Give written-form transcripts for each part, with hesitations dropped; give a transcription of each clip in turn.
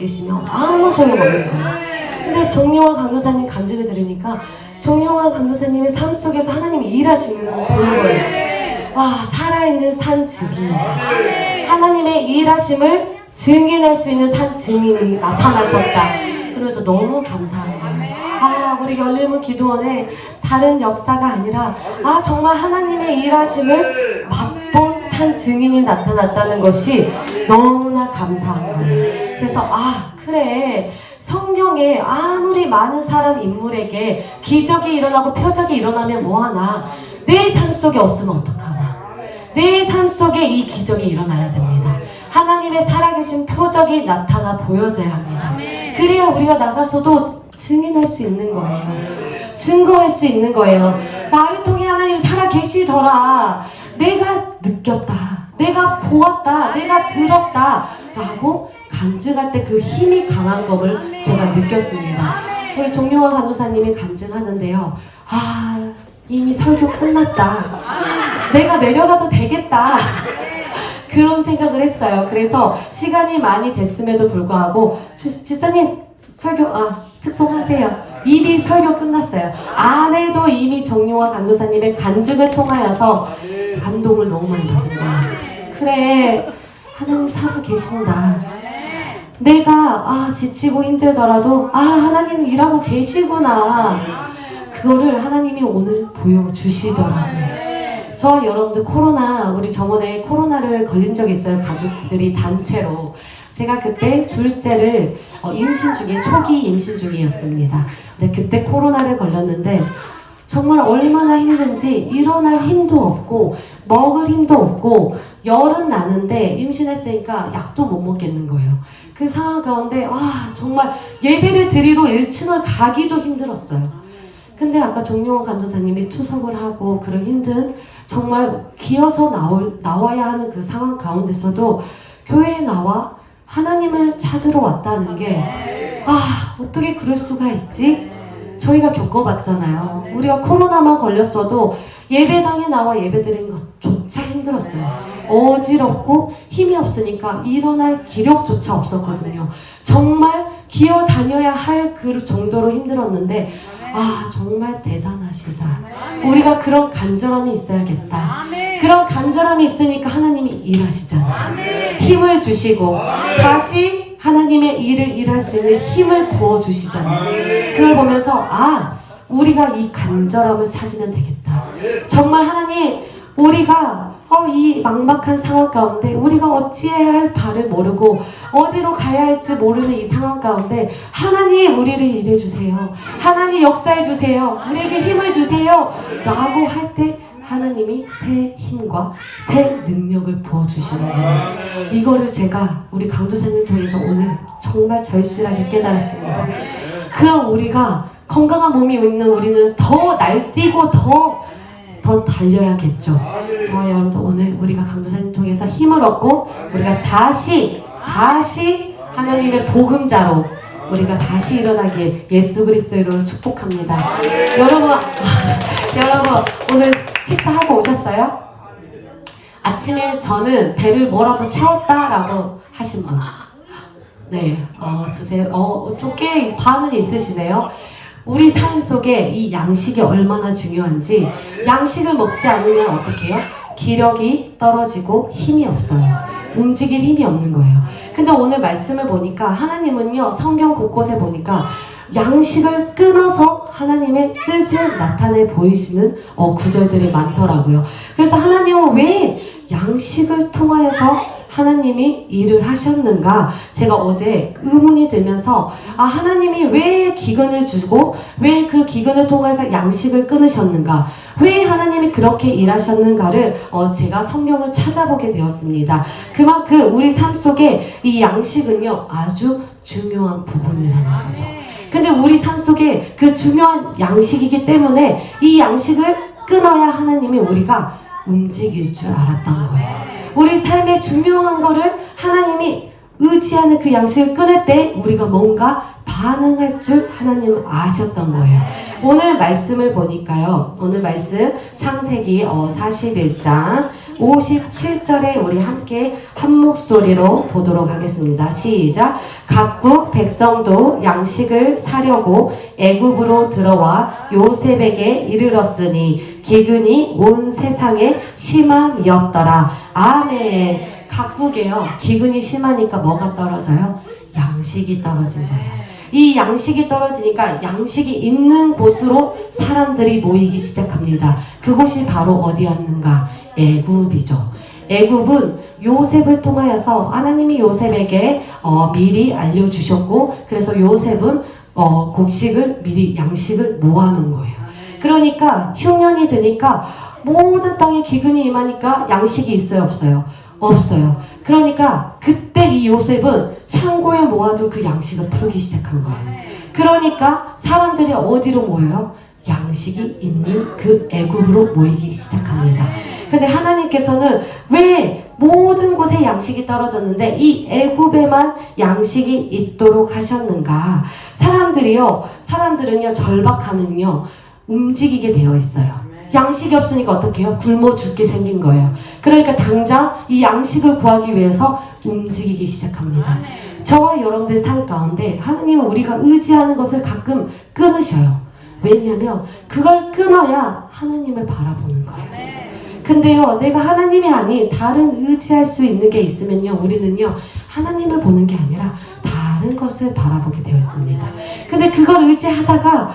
계시면 아무 소용없는 거예요. 근데 정용화 강도사님 간증을 들으니까 정용화 강도사님의 삶 속에서 하나님이 일하시는 걸 보는 거예요. 와, 살아있는 산 증인이다. 하나님의 일하심을 증인할 수 있는 산 증인이 나타나셨다. 그래서 너무 감사한 거예요. 아, 우리 열림은 기도원에 다른 역사가 아니라 정말 하나님의 일하심을 맛본 산 증인이 나타났다는 것이 너무나 감사한 거예요. 그래서 그래, 성경에 아무리 많은 사람 인물에게 기적이 일어나고 표적이 일어나면 뭐하나, 내 삶 속에 없으면 어떡하나. 내 삶 속에 이 기적이 일어나야 됩니다. 하나님의 살아계신 표적이 나타나 보여져야 합니다. 그래야 우리가 나가서도 증인할 수 있는 거예요. 증거할 수 있는 거예요. 나를 통해 하나님 살아계시더라. 내가 느꼈다. 내가 보았다. 내가 들었다. 라고 간증할 때 그 힘이 강한 것을 제가 느꼈습니다. 우리 정용화 간호사님이 간증하는데요. 이미 설교 끝났다. 내가 내려가도 되겠다. 그런 생각을 했어요. 그래서 시간이 많이 됐음에도 불구하고 집사님 설교 특송하세요. 이미 설교 끝났어요. 안에도 이미 정용화 간호사님의 간증을 통하여서 감동을 너무 많이 받은 거예요. 그래, 하나님 살아계신다. 내가 지치고 힘들더라도 하나님 일하고 계시구나. 그거를 하나님이 오늘 보여주시더라고요. 저 여러분들 우리 저번에 코로나를 걸린 적이 있어요. 가족들이 단체로. 제가 그때 둘째를 초기 임신 중이었습니다. 근데 그때 코로나를 걸렸는데 정말 얼마나 힘든지 일어날 힘도 없고 먹을 힘도 없고 열은 나는데 임신했으니까 약도 못 먹겠는 거예요. 그 상황 가운데 정말 예배를 드리러 1층을 가기도 힘들었어요. 근데 아까 정용화 간호사님이 투석을 하고 그런 힘든 정말 기어서 나와야 하는 그 상황 가운데서도 교회에 나와 하나님을 찾으러 왔다는 게 어떻게 그럴 수가 있지? 저희가 겪어봤잖아요. 우리가 코로나만 걸렸어도 예배당에 나와 예배드리는 것조차 힘들었어요. 어지럽고 힘이 없으니까 일어날 기력조차 없었거든요. 정말 기어 다녀야 할 그 정도로 힘들었는데 정말 대단하시다. 우리가 그런 간절함이 있어야겠다. 그런 간절함이 있으니까 하나님이 일하시잖아요. 힘을 주시고 다시 하나님의 일을 일할 수 있는 힘을 부어주시잖아요. 그걸 보면서 우리가 이 간절함을 찾으면 되겠다. 정말 하나님, 우리가 이 막막한 상황 가운데 우리가 어찌해야 할 바를 모르고 어디로 가야 할지 모르는 이 상황 가운데 하나님 우리를 일해주세요. 하나님 역사해주세요. 우리에게 힘을 주세요. 라고 할 때 하나님이 새 힘과 새 능력을 부어주시는구나. 이거를 제가 우리 강도사님 통해서 오늘 정말 절실하게 깨달았습니다. 그럼 우리가 건강한 몸이 있는 우리는 더 날뛰고 더 달려야겠죠. 저와 여러분들 오늘 우리가 강도사님 통해서 힘을 얻고 우리가 다시 하나님의 복음자로 우리가 다시 일어나기에 예수 그리스도의 이름으로 축복합니다. 여러분 오늘 식사하고 오셨어요? 아침에 저는 배를 뭐라도 채웠다라고 하신 분. 네, 드세요. 좀 꽤 반은 있으시네요. 우리 삶 속에 이 양식이 얼마나 중요한지, 양식을 먹지 않으면 어떻게 해요? 기력이 떨어지고 힘이 없어요. 움직일 힘이 없는 거예요. 근데 오늘 말씀을 보니까 하나님은요, 성경 곳곳에 보니까 양식을 끊어서 하나님의 뜻을 나타내 보이시는 구절들이 많더라고요. 그래서 하나님은 왜 양식을 통하여서 하나님이 일을 하셨는가? 제가 어제 의문이 들면서 하나님이 왜 기근을 주고 왜 그 기근을 통해서 양식을 끊으셨는가? 왜 하나님이 그렇게 일하셨는가를 제가 성경을 찾아보게 되었습니다. 그만큼 우리 삶 속에 이 양식은요 아주 중요한 부분이라는 거죠. 근데 우리 삶 속에 그 중요한 양식이기 때문에 이 양식을 끊어야 하나님이 우리가 움직일 줄 알았던 거예요. 우리 삶의 중요한 거를 하나님이 의지하는 그 양식을 끊을 때 우리가 뭔가 반응할 줄 하나님은 아셨던 거예요. 오늘 말씀을 보니까요. 오늘 말씀 창세기 41장 57절에 우리 함께 한 목소리로 보도록 하겠습니다. 시작. 각국 백성도 양식을 사려고 애굽으로 들어와 요셉에게 이르렀으니 기근이 온 세상에 심함이었더라. 아멘. 각국에요. 기근이 심하니까 뭐가 떨어져요? 양식이 떨어진 거예요. 이 양식이 떨어지니까 양식이 있는 곳으로 사람들이 모이기 시작합니다. 그곳이 바로 어디였는가? 애굽이죠. 애굽은 요셉을 통하여서 하나님이 요셉에게 미리 알려주셨고, 그래서 요셉은 곡식을 미리 양식을 모아놓은 거예요. 그러니까 흉년이 드니까 모든 땅에 기근이 임하니까 양식이 있어요, 없어요? 없어요. 그러니까 그때 이 요셉은 창고에 모아둔 그 양식을 풀기 시작한 거예요. 그러니까 사람들이 어디로 모여요? 양식이 있는 그 애굽으로 모이기 시작합니다. 근데 하나님께서는 왜 모든 곳에 양식이 떨어졌는데 이 애굽에만 양식이 있도록 하셨는가? 사람들은요 절박하면요 움직이게 되어 있어요. 양식이 없으니까 어떻게 해요? 굶어 죽게 생긴 거예요. 그러니까 당장 이 양식을 구하기 위해서 움직이기 시작합니다. 저와 여러분들 삶 가운데 하나님은 우리가 의지하는 것을 가끔 끊으셔요. 왜냐하면 그걸 끊어야 하나님을 바라보는 거예요. 근데요, 내가 하나님이 아닌 다른 의지할 수 있는 게 있으면요, 우리는요 하나님을 보는 게 아니라 다른 것을 바라보게 되어 있습니다. 근데 그걸 의지하다가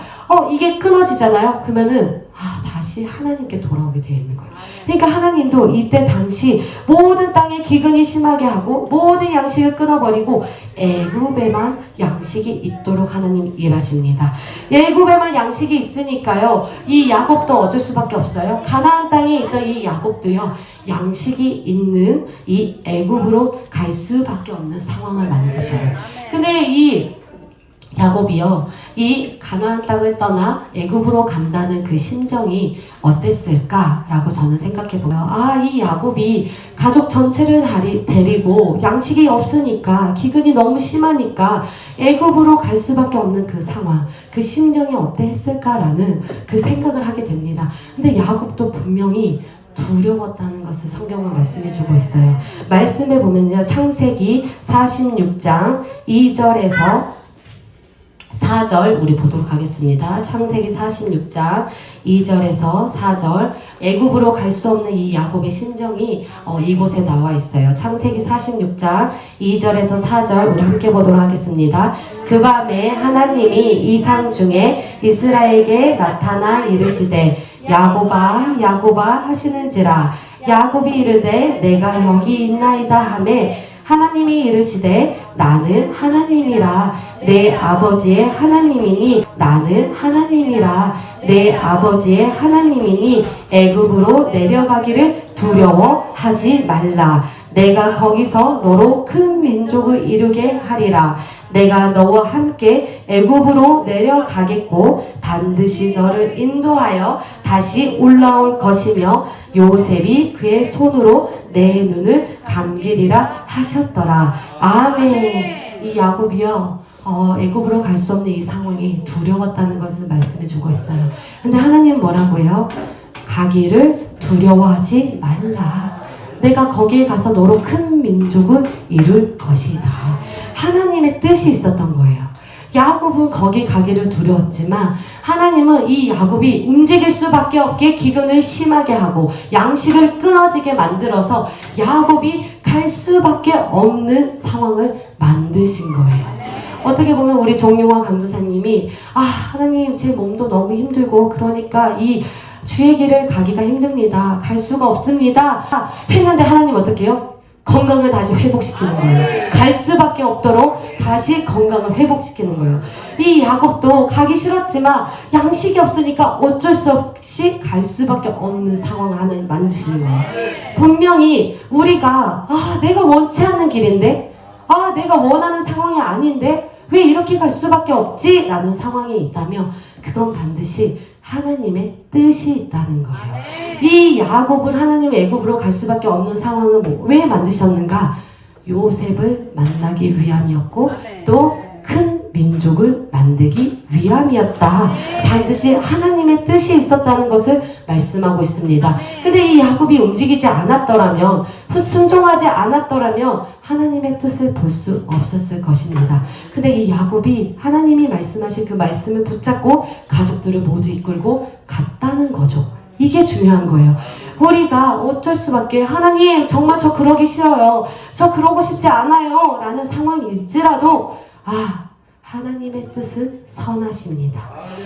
이게 끊어지잖아요. 그러면은 다시 하나님께 돌아오게 되어 있는 거예요. 그러니까 하나님도 이때 당시 모든 땅에 기근이 심하게 하고 모든 양식을 끊어버리고 애굽에만 양식이 있도록 하나님 일하십니다. 애굽에만 양식이 있으니까요, 이 야곱도 어쩔 수밖에 없어요. 가나안 땅에 있던 이 야곱도요, 양식이 있는 이 애굽으로 갈 수밖에 없는 상황을 만드셔요. 근데 이 야곱이요, 이 가나안 땅을 떠나 애굽으로 간다는 그 심정이 어땠을까라고 저는 생각해보면, 이 야곱이 가족 전체를 데리고 양식이 없으니까, 기근이 너무 심하니까 애굽으로 갈 수밖에 없는 그 상황, 그 심정이 어땠을까라는 그 생각을 하게 됩니다. 근데 야곱도 분명히 두려웠다는 것을 성경은 말씀해주고 있어요. 말씀에 보면요, 창세기 46장 2절에서 4절 우리 보도록 하겠습니다. 창세기 46장 2절에서 4절, 애굽으로 갈 수 없는 이 야곱의 심정이 이곳에 나와 있어요. 창세기 46장 2절에서 4절 우리 함께 보도록 하겠습니다. 그 밤에 하나님이 이상 중에 이스라엘에게 나타나 이르시되 야곱아 야곱아 하시는지라. 야곱이 이르되 내가 여기 있나이다 하매 하나님이 이르시되 나는 하나님이라. 내 아버지의 하나님이니 나는 하나님이라. 내 아버지의 하나님이니 애굽으로 내려가기를 두려워하지 말라. 내가 거기서 너로 큰 민족을 이루게 하리라. 내가 너와 함께 애굽으로 내려가겠고 반드시 너를 인도하여 다시 올라올 것이며 요셉이 그의 손으로 내 눈을 감기리라 하셨더라. 아멘. 이 야곱이요, 애굽으로 갈 수 없는 이 상황이 두려웠다는 것을 말씀해 주고 있어요. 근데 하나님 뭐라고 해요? 가기를 두려워하지 말라. 내가 거기에 가서 너로 큰 민족을 이룰 것이다. 하나님의 뜻이 있었던 거예요. 야곱은 거기 가기를 두려웠지만 하나님은 이 야곱이 움직일 수밖에 없게 기근을 심하게 하고 양식을 끊어지게 만들어서 야곱이 갈 수밖에 없는 상황을 만드신 거예요. 어떻게 보면 우리 정용화 강도사님이 하나님 제 몸도 너무 힘들고 그러니까 이 주의 길을 가기가 힘듭니다. 갈 수가 없습니다. 했는데 하나님 어떻게 해요? 건강을 다시 회복시키는 거예요. 갈 수밖에 없도록 다시 건강을 회복시키는 거예요. 이 야곱도 가기 싫었지만 양식이 없으니까 어쩔 수 없이 갈 수밖에 없는 상황을 하나님 만드시는 거예요. 분명히 우리가 내가 원치 않는 길인데 내가 원하는 상황이 아닌데 왜 이렇게 갈 수밖에 없지? 라는 상황이 있다면 그건 반드시 하나님의 뜻이 있다는 거예요. 이 야곱을 하나님 애굽으로 갈 수밖에 없는 상황은 왜 만드셨는가? 요셉을 만나기 위함이었고 또 큰 민족을 만들기 위함이었다. 반드시 하나님의 뜻이 있었다는 것을 말씀하고 있습니다. 근데 근데 이 야곱이 움직이지 않았더라면, 순종하지 않았더라면 하나님의 뜻을 볼 수 없었을 것입니다. 근데 이 야곱이 하나님이 말씀하신 그 말씀을 붙잡고 가족들을 모두 이끌고 갔다는 거죠. 이게 중요한 거예요. 우리가 어쩔 수밖에, 하나님 정말 저 그러기 싫어요, 저 그러고 싶지 않아요 라는 상황일지라도, 하나님의 뜻은 선하십니다.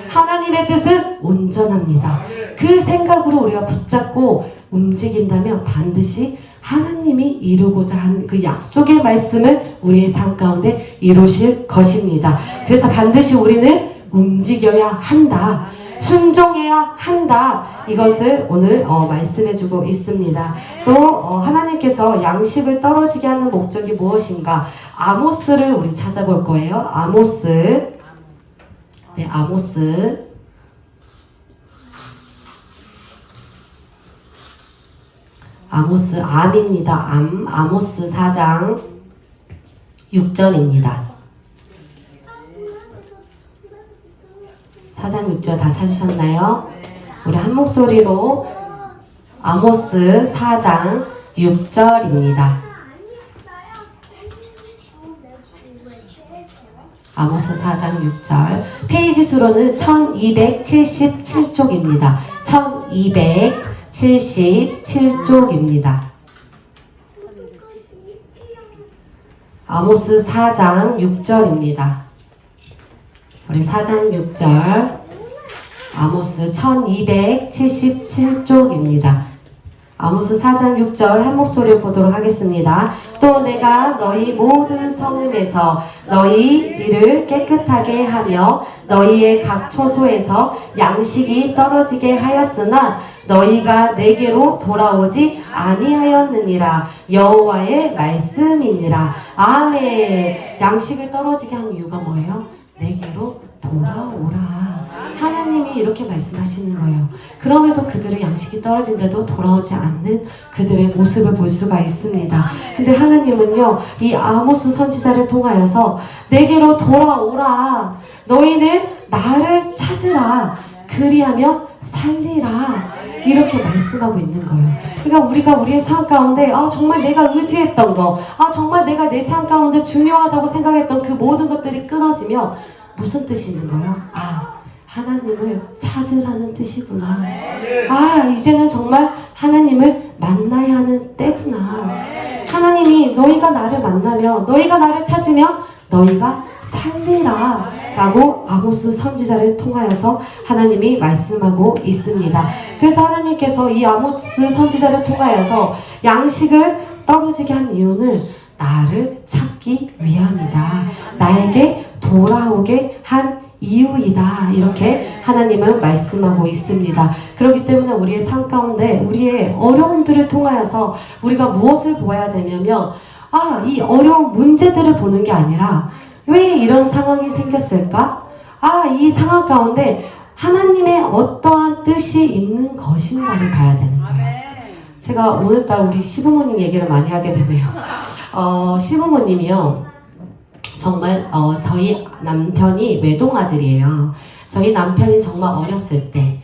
하나님의 뜻은 온전합니다. 그 생각으로 우리가 붙잡고 움직인다면 반드시 하나님이 이루고자 한 그 약속의 말씀을 우리의 삶 가운데 이루실 것입니다. 그래서 반드시 우리는 움직여야 한다, 순종해야 한다, 이것을 오늘 말씀해주고 있습니다. 또 하나님께서 양식을 떨어지게 하는 목적이 무엇인가? 아모스를 우리 찾아볼 거예요. 아모스. 네, 아모스. 아모스, 암입니다. 아모스 4장 6절입니다. 4장 6절 다 찾으셨나요? 우리 한 목소리로 아모스 4장 6절입니다. 아모스 4장 6절. 페이지 수로는 1277쪽입니다. 1277쪽입니다. 아모스 4장 6절입니다. 우리 4장 6절. 아모스 1277쪽입니다. 아모스 4장 6절 한 목소리를 보도록 하겠습니다. 또 내가 너희 모든 성읍에서 너희 이를 깨끗하게 하며 너희의 각 초소에서 양식이 떨어지게 하였으나 너희가 내게로 돌아오지 아니하였느니라. 여호와의 말씀이니라. 아멘. 양식을 떨어지게 한 이유가 뭐예요? 내게로 돌아오라. 하나님이 이렇게 말씀하시는 거예요. 그럼에도 그들의 양식이 떨어진데도 돌아오지 않는 그들의 모습을 볼 수가 있습니다. 근데 하나님은요, 이 아모스 선지자를 통하여서 내게로 돌아오라. 너희는 나를 찾으라. 그리하며 살리라. 이렇게 말씀하고 있는 거예요. 그러니까 우리가 우리의 삶 가운데 정말 내가 의지했던 거, 정말 내가 내 삶 가운데 중요하다고 생각했던 그 모든 것들이 끊어지면 무슨 뜻이 있는 거예요? 하나님을 찾으라는 뜻이구나. 이제는 정말 하나님을 만나야 하는 때구나. 하나님이 너희가 나를 만나면, 너희가 나를 찾으면 너희가 살리라 라고 아모스 선지자를 통하여서 하나님이 말씀하고 있습니다. 그래서 하나님께서 이 아모스 선지자를 통하여서 양식을 떨어지게 한 이유는 나를 찾기 위함이다. 나에게 돌아오게 한 이유이다. 이렇게 하나님은 말씀하고 있습니다. 그렇기 때문에 우리의 삶 가운데 우리의 어려움들을 통하여서 우리가 무엇을 보아야 되냐면 이 어려운 문제들을 보는 게 아니라 왜 이런 상황이 생겼을까? 이 상황 가운데 하나님의 어떠한 뜻이 있는 것인가를 봐야 되는 거예요. 제가 오늘따라 우리 시부모님 얘기를 많이 하게 되네요. 시부모님이요, 정말 저희 남편이 외동아들이에요. 저희 남편이 정말 어렸을 때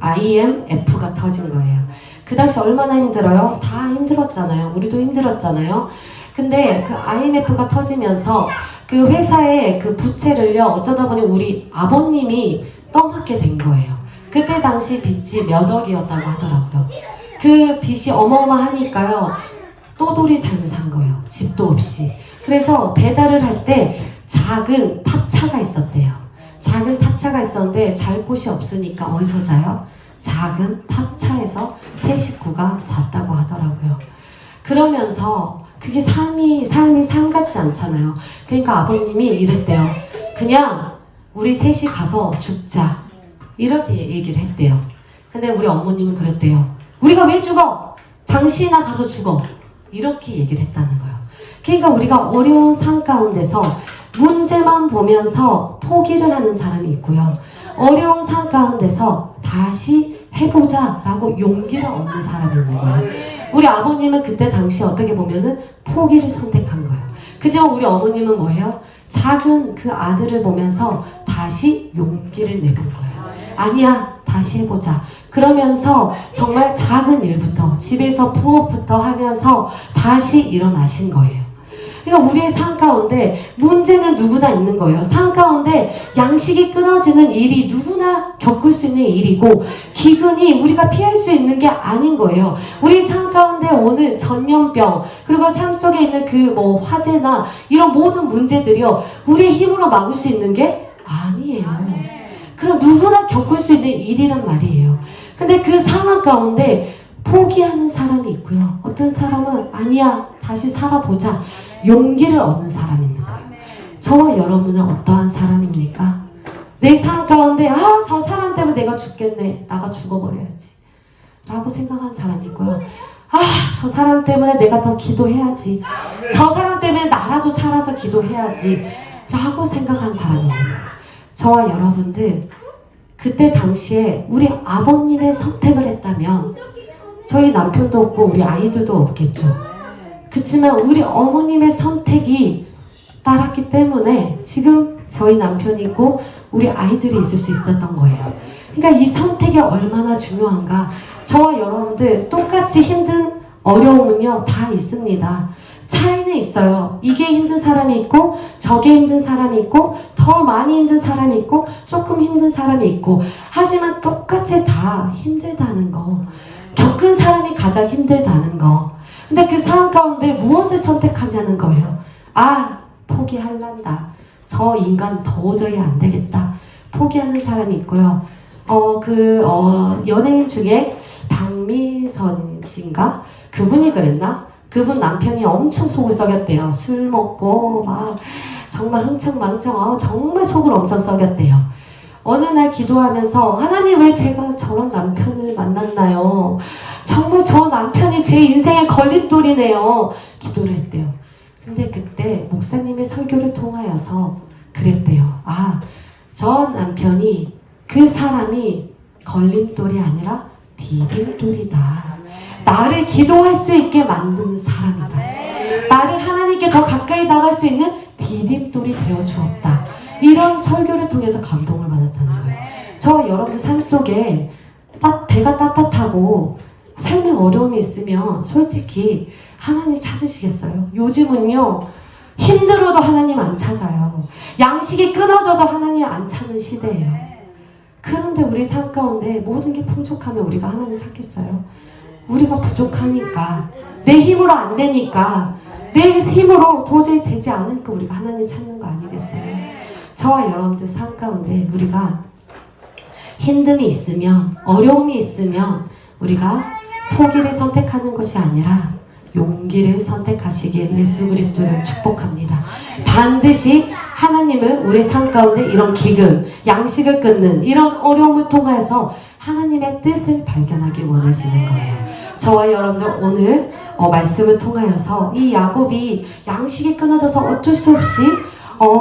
IMF가 터진 거예요. 그 당시 얼마나 힘들어요? 다 힘들었잖아요. 우리도 힘들었잖아요. 근데 그 IMF가 터지면서 그 회사의 그 부채를요, 어쩌다 보니 우리 아버님이 떠맡게 된 거예요. 그때 당시 빚이 몇 억이었다고 하더라고요. 그 빚이 어마어마하니까요, 또돌이 삶을 산 거예요. 집도 없이. 그래서 배달을 할 때 작은 탑차가 있었대요. 작은 탑차가 있었는데 잘 곳이 없으니까 어디서 자요? 작은 탑차에서 세 식구가 잤다고 하더라고요. 그러면서 그게 삶이 삶 같지 않잖아요. 그러니까 아버님이 이랬대요. 그냥 우리 셋이 가서 죽자. 이렇게 얘기를 했대요. 근데 우리 어머님은 그랬대요. 우리가 왜 죽어? 당신이나 가서 죽어. 이렇게 얘기를 했다는 거예요. 그러니까 우리가 어려운 삶 가운데서 문제만 보면서 포기를 하는 사람이 있고요. 어려운 삶 가운데서 다시 해보자 라고 용기를 얻는 사람이 있는 거예요. 우리 아버님은 그때 당시 어떻게 보면은 포기를 선택한 거예요. 그지만 우리 어머님은 뭐예요? 작은 그 아들을 보면서 다시 용기를 내본 거예요. 아니야, 다시 해보자. 그러면서 정말 작은 일부터, 집에서 부업부터 하면서 다시 일어나신 거예요. 그러니까 우리의 삶 가운데 문제는 누구나 있는 거예요. 삶 가운데 양식이 끊어지는 일이 누구나 겪을 수 있는 일이고, 기근이 우리가 피할 수 있는 게 아닌 거예요. 우리 삶 가운데 오는 전염병, 그리고 삶 속에 있는 그 화재나 이런 모든 문제들이요, 우리의 힘으로 막을 수 있는 게 아니에요. 그럼 누구나 겪을 수 있는 일이란 말이에요. 근데 그 상황 가운데 포기하는 사람이 있고요. 어떤 사람은 아니야, 다시 살아보자. 용기를 얻는 사람이 있는 거예요. 저와 여러분은 어떠한 사람입니까? 내 삶 가운데 저 사람 때문에 내가 죽겠네. 나가 죽어버려야지. 라고 생각한 사람이 있고요. 저 사람 때문에 내가 더 기도해야지. 저 사람 때문에 나라도 살아서 기도해야지. 라고 생각한 사람이 있는 거예요. 저와 여러분들, 그때 당시에 우리 아버님의 선택을 했다면 저희 남편도 없고 우리 아이들도 없겠죠. 그렇지만 우리 어머님의 선택이 따랐기 때문에 지금 저희 남편이 있고 우리 아이들이 있을 수 있었던 거예요. 그러니까 이 선택이 얼마나 중요한가. 저와 여러분들 똑같이 힘든 어려움은요, 다 있습니다. 차이는 있어요. 이게 힘든 사람이 있고 저게 힘든 사람이 있고 더 많이 힘든 사람이 있고 조금 힘든 사람이 있고, 하지만 똑같이 다 힘들다는 거, 겪은 사람이 가장 힘들다는 거. 근데 그 상황 가운데 무엇을 선택하냐는 거예요. 포기할란다. 저 인간 도저히 안 되겠다. 포기하는 사람이 있고요. 연예인 중에 박미선 씨인가? 그분이 그랬나? 그분 남편이 엄청 속을 썩였대요. 술 먹고 막 정말 흥청망청 정말 속을 엄청 썩였대요. 어느 날 기도하면서 하나님, 왜 제가 저런 남편을 만났나요? 정말 저 남편이 제 인생의 걸림돌이네요. 기도를 했대요. 근데 그때 목사님의 설교를 통하여서 그랬대요. 저 남편이, 그 사람이 걸림돌이 아니라 디딤돌이다. 나를 기도할 수 있게 만드는 사람이다. 나를 하나님께 더 가까이 나갈 수 있는 디딤돌이 되어 주었다. 이런 설교를 통해서 감동을 받았다는 거예요. 저 여러분들 삶 속에 배가 따뜻하고 삶에 어려움이 있으면 솔직히 하나님 찾으시겠어요? 요즘은요, 힘들어도 하나님 안 찾아요. 양식이 끊어져도 하나님 안 찾는 시대예요. 그런데 우리 삶 가운데 모든 게 풍족하면 우리가 하나님 찾겠어요? 우리가 부족하니까, 내 힘으로 안 되니까, 내 힘으로 도저히 되지 않으니까 우리가 하나님 찾는 거 아니겠어요? 저와 여러분들 삶 가운데 우리가 힘듦이 있으면, 어려움이 있으면 우리가 포기를 선택하는 것이 아니라 용기를 선택하시길 예수 그리스도를 축복합니다. 반드시 하나님은 우리 삶 가운데 이런 기근, 양식을 끊는 이런 어려움을 통해서 하나님의 뜻을 발견하기 원하시는 거예요. 저와 여러분들 오늘 말씀을 통하여서 이 야곱이 양식이 끊어져서 어쩔 수 없이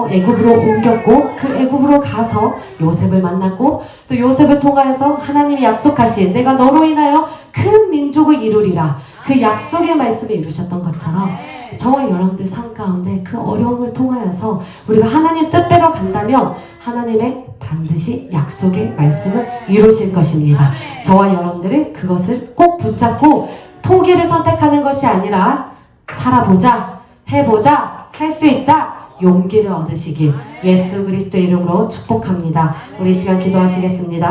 애굽으로 옮겼고, 그 애굽으로 가서 요셉을 만났고, 또 요셉을 통하여서 하나님이 약속하신 내가 너로 인하여 큰 민족을 이루리라, 그 약속의 말씀을 이루셨던 것처럼 저와 여러분들 삶 가운데 그 어려움을 통하여서 우리가 하나님 뜻대로 간다면 하나님의 반드시 약속의 말씀을 이루실 것입니다. 저와 여러분들은 그것을 꼭 붙잡고 포기를 선택하는 것이 아니라 살아보자, 해보자, 할 수 있다, 용기를 얻으시길 예수 그리스도의 이름으로 축복합니다. 우리 시간 기도하시겠습니다.